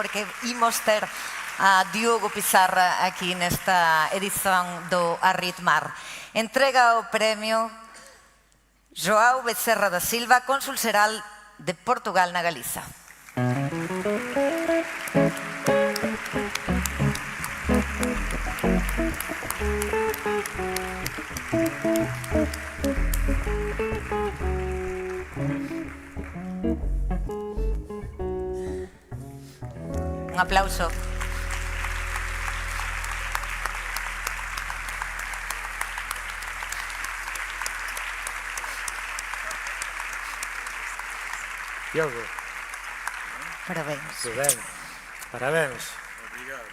porque imos ter a Diogo Pizarra aquí nesta edición do Arritmar. Entrega o premio Joao Becerra da Silva, cónsul xeral de Portugal na Galiza. Un aplauso. Diogo. Parabéns. Muito ben. Parabéns. Obrigado.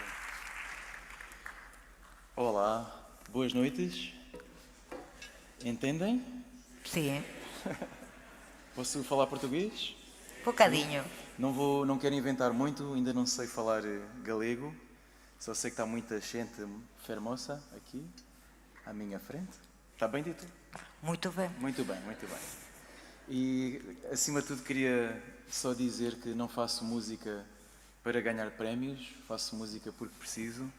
Olá, boas noites. Entendem? Sí, Posso falar português? bocadinho. Não quero inventar muito, ainda não sei falar galego. Só sei que está muita gente fermosa aqui, à minha frente. Está bem dito? Muito bem. Muito bem, muito bem. E, acima de tudo, queria só dizer que não faço música para ganhar prémios, faço música porque preciso.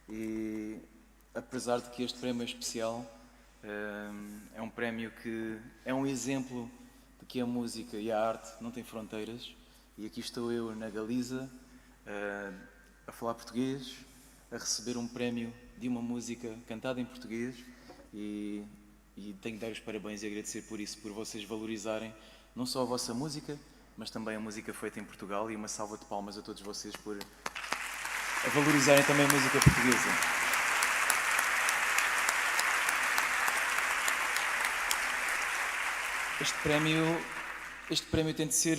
E, apesar de que este prémio é especial, é um prémio que é um exemplo de que a música e a arte não têm fronteiras. E aqui estou eu, na Galiza, a falar português, a receber um prémio de uma música cantada em português e tenho de dar os parabéns e agradecer por isso, por vocês valorizarem não só a vossa música, mas também a música feita em Portugal, e uma salva de palmas a todos vocês por valorizarem também a música portuguesa. Este prémio tem de ser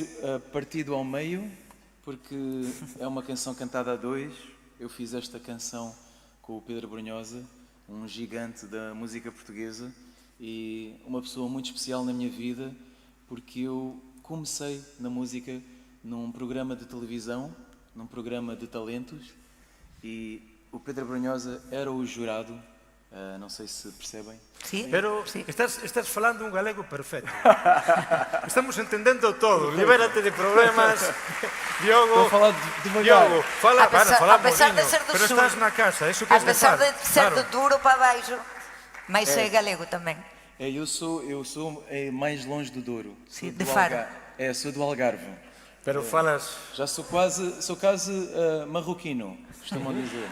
partido ao meio, porque é uma canção cantada a dois. Eu fiz esta canção com o Pedro Brunhosa, um gigante da música portuguesa e uma pessoa muito especial na minha vida, porque eu comecei na música num programa de televisão, num programa de talentos, e o Pedro Brunhosa era o jurado. Não sei se percebem. Sí, Pero sí. estás falando un galego perfecto. Estamos entendendo todo. Libérate de problemas. Diogo, Estou a falar devagar. Diogo, fala, A pesar de ser do pero sur, estás na casa, eso que A has de pesar de estar. ser do Claro. duro para baixo, mas é galego tamén. Eu sou mais longe do Douro. Sim, Sou de do Faro. Sou do Algarve. Pero falas... Já sou quase marroquino, costumam dizer.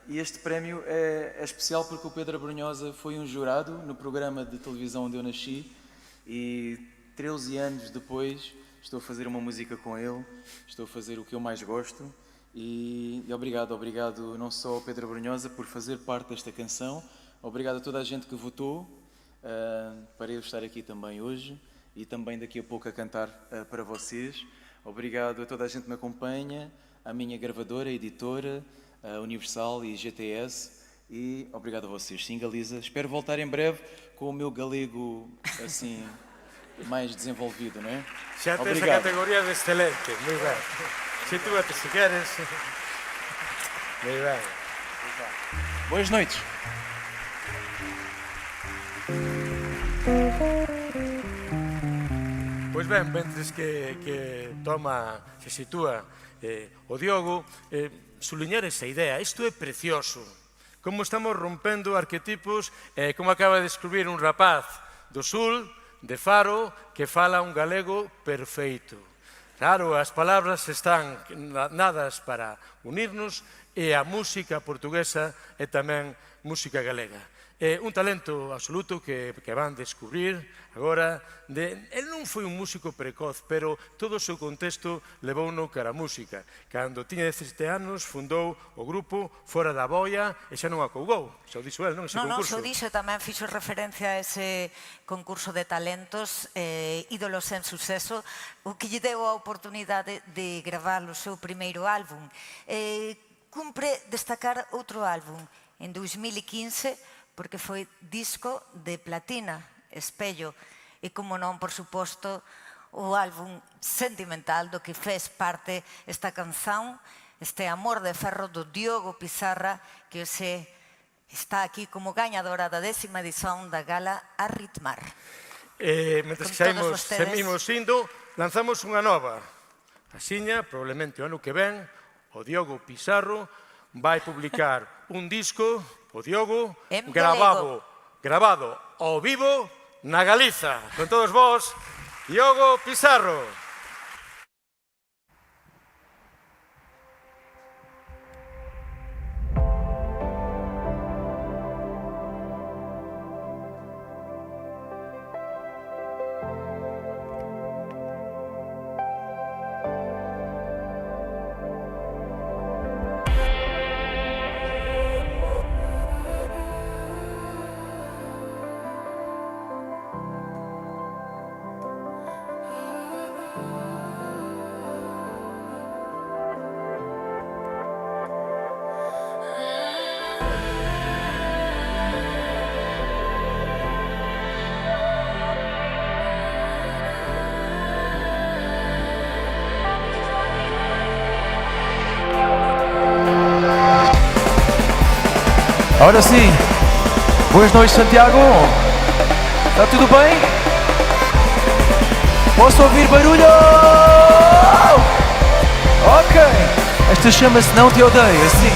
E este prémio é especial porque o Pedro Brunhosa foi um jurado no programa de televisão onde eu nasci e 13 anos depois estou a fazer uma música com ele, estou a fazer o que eu mais gosto e obrigado não só ao Pedro Brunhosa por fazer parte desta canção, obrigado a toda a gente que votou para eu estar aqui também hoje e também daqui a pouco a cantar para vocês. Obrigado a toda a gente que me acompanha, à minha gravadora, editora, a Universal e GTS, e obrigado a vocês. Sim, Galiza. Espero voltar em breve com o meu galego assim mais desenvolvido, não é? Xa tens a Obrigado. categoría de excelente. Moi ben. Sitúate se queres. Moi ben. Boas noites. Pois ben, mentres que toma, se sitúa o Diogo, suliñar esa idea. Isto é precioso. Como estamos rompendo arquetipos, como acaba de descubrir un rapaz do sul, de Faro, que fala un galego perfeito. Claro, as palabras están nadas para unirnos e a música portuguesa é tamén música galega. É un talento absoluto que van descubrir agora. El non foi un músico precoz, pero todo o seu contexto levouno cara a música. Cando tiña 17 anos, fundou o grupo Fora da Boia e xa non acougou. Xa o dixo el, non? Ese Non, concurso. xo dixo tamén fixo referencia a ese concurso de talentos, ídolos en suceso, o que lle deu a oportunidade de gravar o seu primeiro álbum. Cumpre destacar outro álbum en 2015, porque foi disco de platina, Espello, e como non, por suposto, o álbum sentimental do que fez parte esta canción, este Amor de Ferro do Diogo Pizarra, que hoxe está aquí como gañadora da 10ª edición da Gala Arritmar. Mentres que Con todos vostedes. seguimos indo, lanzamos unha nova. Axiña, probablemente o ano que ven, o Diogo Pizarro vai publicar un disco, o Diogo, En grabado ao vivo na Galiza. Con todos vos, Diogo Pizarro. Ahora sim, boas noites, Santiago. Está tudo bem? Posso ouvir barulho? Ok. Esta chama-se Não Te Odeio, assim.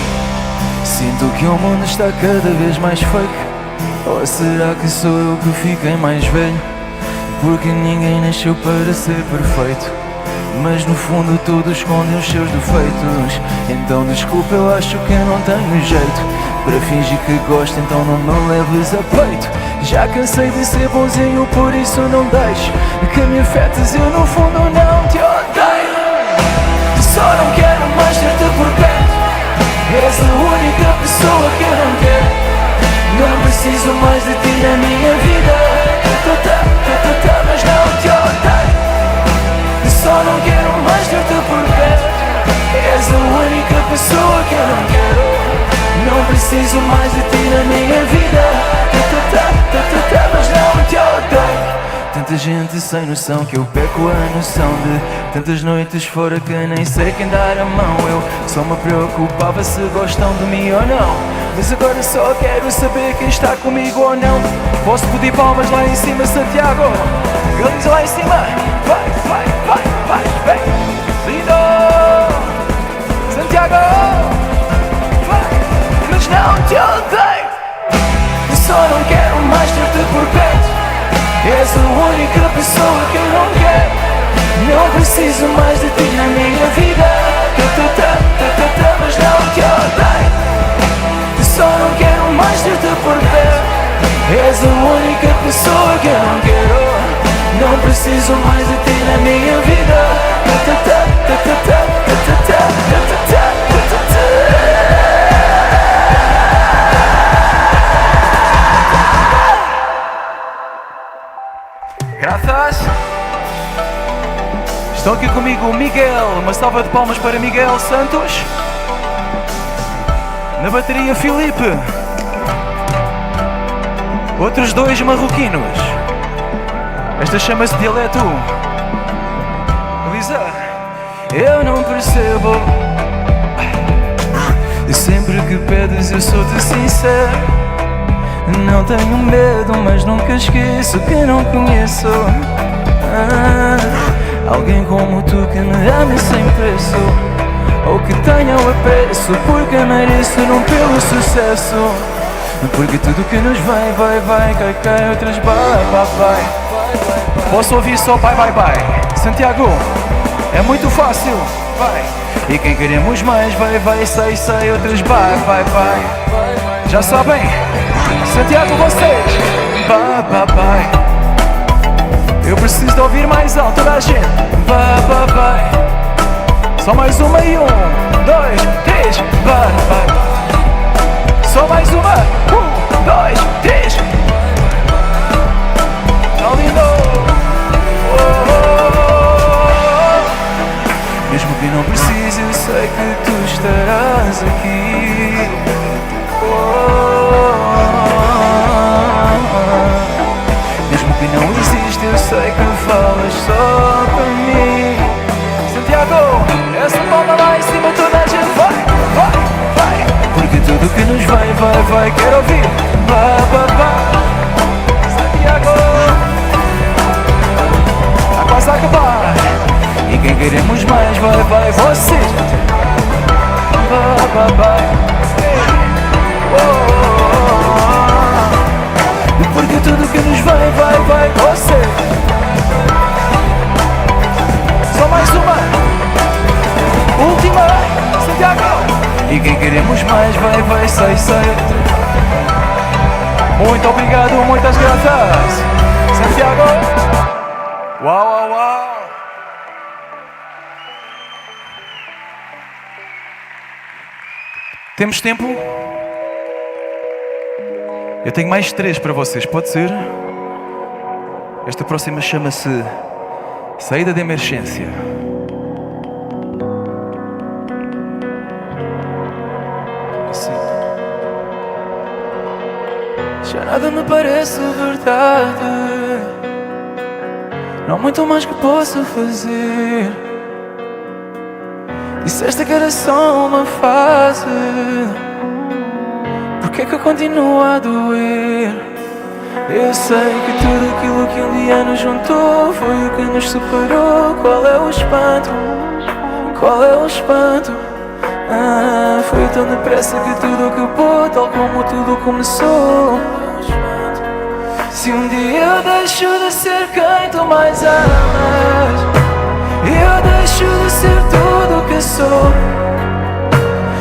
Sinto que o mundo está cada vez mais fake. Ou será que sou eu que fiquei mais velho? Porque ninguém nasceu para ser perfeito, mas no fundo todos escondem os seus defeitos. Então desculpa, eu acho que eu não tenho jeito para fingir que gosto, então não me leves a peito. Já cansei de ser bonzinho, por isso não deixo que me afetes, eu no fundo não te odeio. Só não quero mais ter-te por perto, és a única pessoa que eu não quero. Não preciso mais de ti na minha vida, mas não te odeio. Só não quero mais ter-te por perto, és a única pessoa que eu não quero. Não preciso mais de ti na minha vida, mas não te odeio. Tanta gente sem noção que eu perco a noção de tantas noites fora que nem sei quem dar a mão. Eu só me preocupava se gostam de mim ou não, mas agora só quero saber quem está comigo ou não. Posso pedir palmas lá em cima, Santiago? Galinhos lá em cima, vai, vai, vai, vai, vem. Lindo! Santiago! Mas não te odeio. Só não quero mais ter-te por perto, és a única pessoa que eu não quero. Não preciso mais de ti na minha vida, mas não te odeio. Só não quero mais ter-te por perto, és a única pessoa que eu não quero. Não preciso mais de ti na minha vida, Graças. Estão aqui comigo o Miguel, uma salva de palmas para Miguel Santos. Na bateria, Filipe. Outros dois marroquinos. Esta chama-se Dialeto. Lisa. Eu não percebo. Sempre que pedes eu sou-te sincero. Não tenho medo, mas nunca esqueço que não conheço alguém como tu que me ame sem preço, ou que tenha o apreço porque mereço, não pelo sucesso. Porque tudo que nos vai, vai, vai, cai, cai, outras vai, vai, vai. Posso ouvir só vai, vai, vai. Santiago, é muito fácil, vai. E quem queremos mais, vai, vai, sai, sai, outras vai, vai, vai. Já sabem? Santiago, vocês, vai, vai, vai. Eu preciso de ouvir mais alto toda a gente, vai, vai, vai. Só mais uma e 1, 2, 3, vai, vai. Só mais uma, 1, 2, 3. Tá lindo. Mesmo que não precise, eu sei que tu estarás aqui. Mesmo que não existe, eu sei que falas só para mim. Santiago, essa palma lá em cima toda a gente vai, vai, vai. Porque tudo que nos vai, vai, vai, quero ouvir. Vai, vai, vai. Santiago, está quase a acabar. E quem queremos mais vai, E quem queremos mais vai, sei. Muito obrigado, muitas graças, Santiago. Uau. Temos tempo? Eu tenho mais 3 para vocês, pode ser? Esta próxima chama-se Saída de Emergência. Assim. Já nada me parece verdade. Não há muito mais que possa fazer. Disseste que era só uma fase. Por que é que eu continuo a doer? Eu sei que tudo aquilo que um dia nos juntou foi o que nos separou. Qual é o espanto? Qual é o espanto? Foi tão depressa que tudo acabou, tal como tudo começou. Se um dia eu deixo de ser quem tu mais amas, eu deixo de ser tudo o que sou.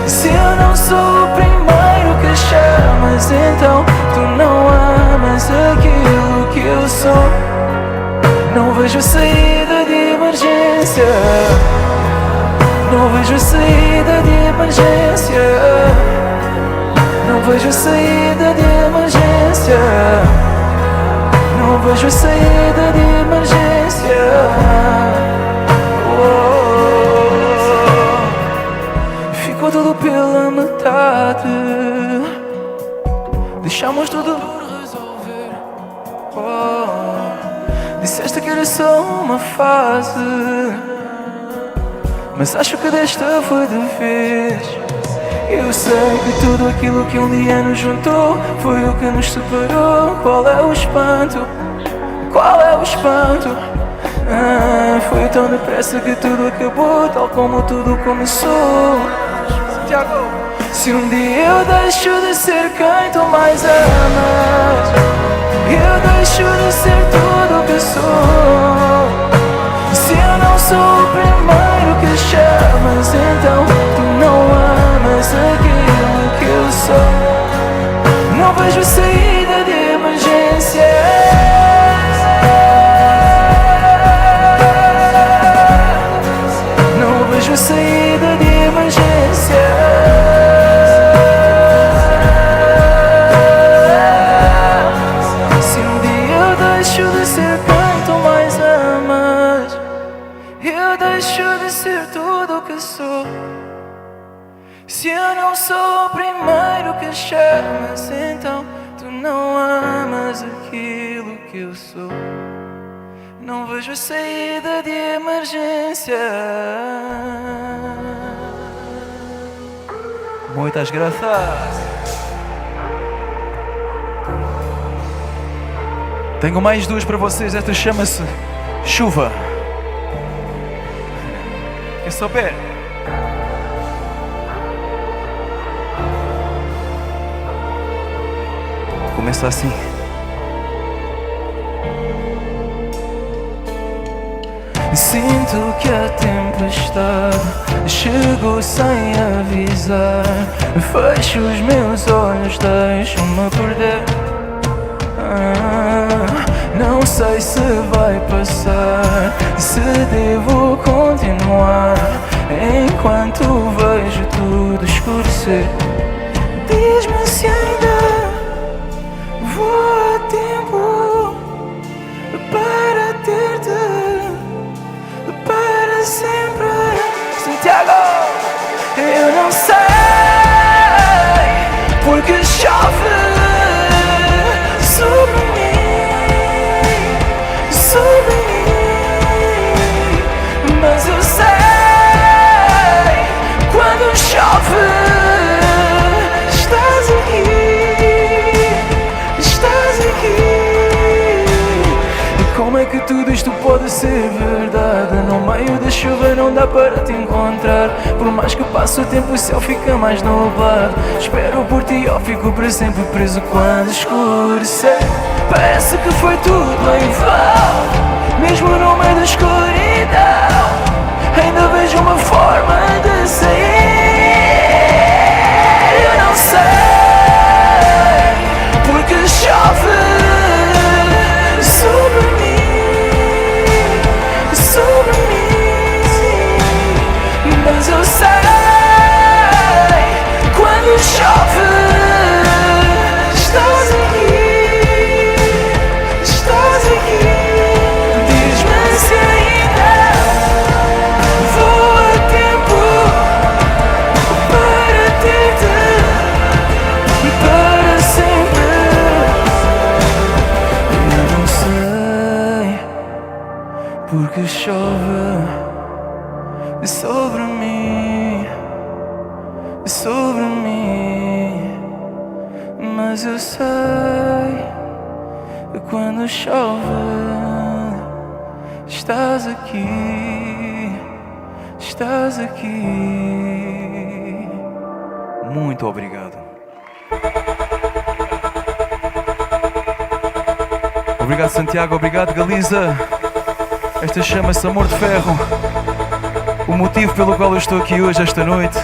Se eu não sou o primeiro que chamas, então tu não amas aquilo que eu sou. Não vejo saída de emergência. Não vejo saída de emergência. Não vejo saída de emergência. Não vejo saída de emergência. Ficou tudo pela metade. Deixamos tudo por resolver. Disseste que era só uma fase, mas acho que desta foi de vez. Eu sei que tudo aquilo que um dia nos juntou foi o que nos separou. Qual é o espanto? Qual é o espanto? Foi tão depressa que tudo acabou, tal como tudo começou. Santiago. Se um dia eu deixo de ser quem tu mais amas, eu deixo de ser tudo o que sou. Se eu não sou o primeiro que chamas, então tu não amas aquilo que eu sou. Não vejo saída de emergência. Não vejo saída de emergência. Se um dia eu deixo de ser quem tu mais amas, eu deixo de ser tudo o que sou. Se eu não sou o primeiro que chamas, então tu não amas aquilo que eu sou. Não vejo saída de emergência. Muitas graças. Tenho mais 2 para vocês. Esta chama-se Chuva. Quem souber. Começa assim. Sinto que a tempestade chegou sem avisar. Fecho os meus olhos, deixo-me perder. Não sei se vai passar, se devo continuar enquanto vejo tudo escurecer. Diz-me se ainda vou a tempo para ter-te para sempre. Santiago, eu não sei porque chove sobre mim, mas eu sei quando chove estás aqui. Como é que tudo isto pode ser verdade? No meio da chuva não dá para te encontrar. Por mais que passe o tempo o céu fica mais nublado. Espero por ti ou fico para sempre preso quando escurecer. Parece que foi tudo em vão, mesmo no meio da escuridão ainda vejo uma forma de sair. sei, quando chove, estás aqui, estás aqui. Diz-me se ainda vou a tempo para ter-te para sempre. Eu não sei porque chove sobre mim, sobre mim, mas eu sei que quando chove estás aqui, estás aqui. Muito obrigado. Obrigado, Santiago, obrigado, Galiza. Esta chama-se Amor de Ferro. O motivo pelo qual eu estou aqui hoje, esta noite.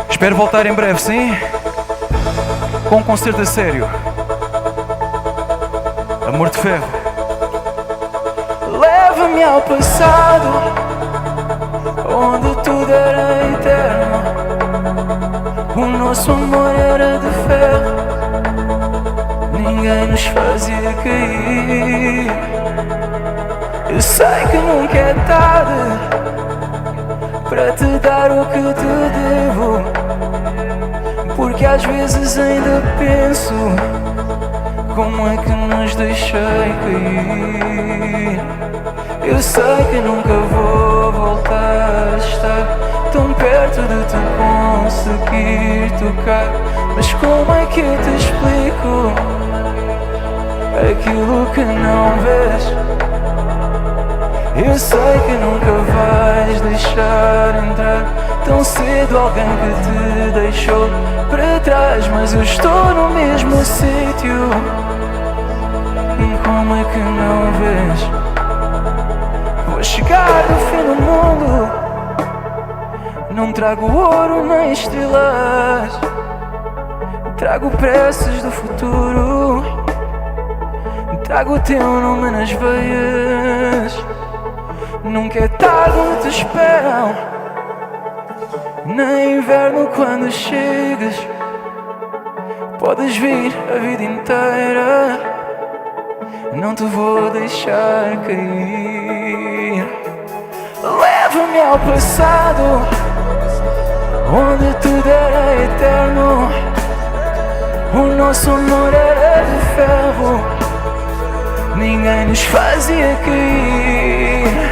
Espero voltar em breve, sim? Com um concerto a sério. Amor de Ferro. Leva-me ao passado, onde tudo era eterno. O nosso amor era de ferro, ninguém nos fazia cair. Eu sei que nunca é tarde para te dar o que te devo, porque às vezes ainda penso como é que nos deixei cair. Eu sei que nunca vou voltar a estar tão perto de te conseguir tocar, mas como é que eu te explico aquilo que não vês? Eu sei que nunca vais deixar entrar tão cedo alguém que te deixou para trás, mas eu estou no mesmo sítio. E como é que não vês? Vou chegar no fim do mundo, não trago ouro nem estrelas, trago preces do futuro, trago o teu nome nas veias. Nunca é tarde onde te esperam, nem inverno quando chegas. Podes vir a vida inteira, não te vou deixar cair. Leva-me ao passado, onde tudo era eterno. O nosso amor era de ferro, ninguém nos fazia cair.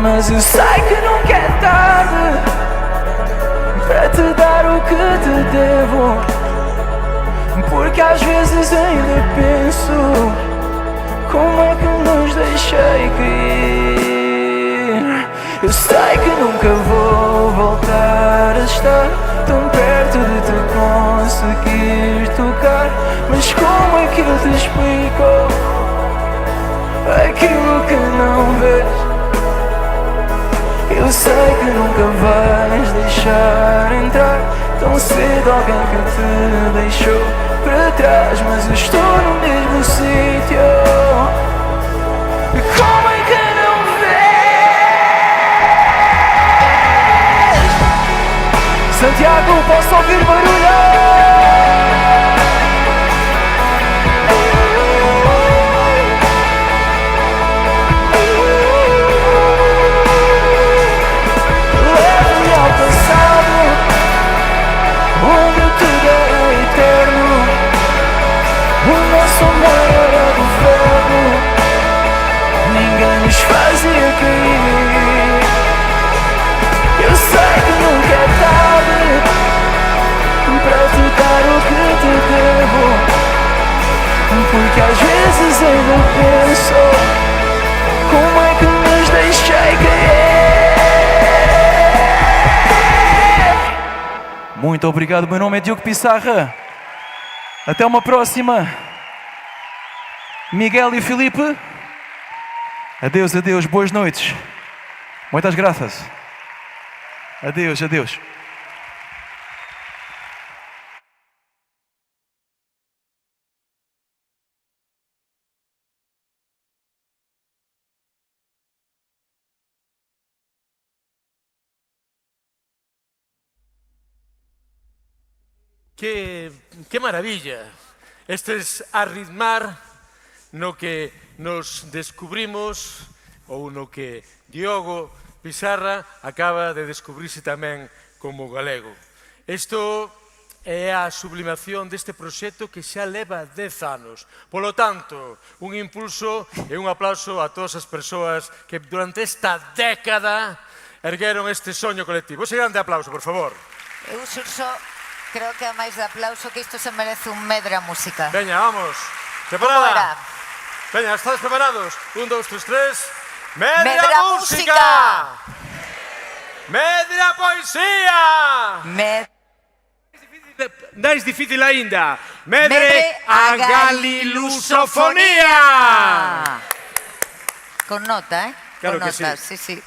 Mas eu sei que nunca é tarde para te dar o que te devo, porque às vezes ainda penso como é que nos deixei cair. Eu sei que nunca vou voltar a estar tão perto de te conseguir tocar, mas como é que eu te explico aquilo que não vês? Eu sei que nunca vais deixar entrar tão cedo alguém que te deixou para trás, mas eu estou no mesmo sítio. Como é que não vês? Santiago, posso ouvir barulho? Onde tudo é eterno, o nosso amor era do ferro, ninguém nos fazia cair. Eu sei que nunca é tarde para te dar o que te devo, porque às vezes ainda penso como é que nos deixei cair. Muito obrigado, meu nome é Diogo Pissarra. Até uma próxima. Miguel e Filipe. Adeus, adeus, boas noites. Muitas graças. Adeus, adeus. Que maravilla estes arritmar no que nos descubrimos ou no que Diogo Pizarra acaba de descubrirse tamén como galego. Isto é a sublimación deste proxecto que xa leva 10 anos. Polo tanto, un impulso e un aplauso a todas as persoas que durante esta década ergueron este soño colectivo. Ese grande aplauso, por favor. Eu, Xurxo, creo que a máis de aplauso que isto se merece un medra música. Veña, vamos. Preparada? Veña, ¿estáis preparados? 1, 2, 3, 3. Medra música! Medra poesía! Máis difícil aínda. Medre a galilusofonía! Con nota, Claro con que nota, sí. sí.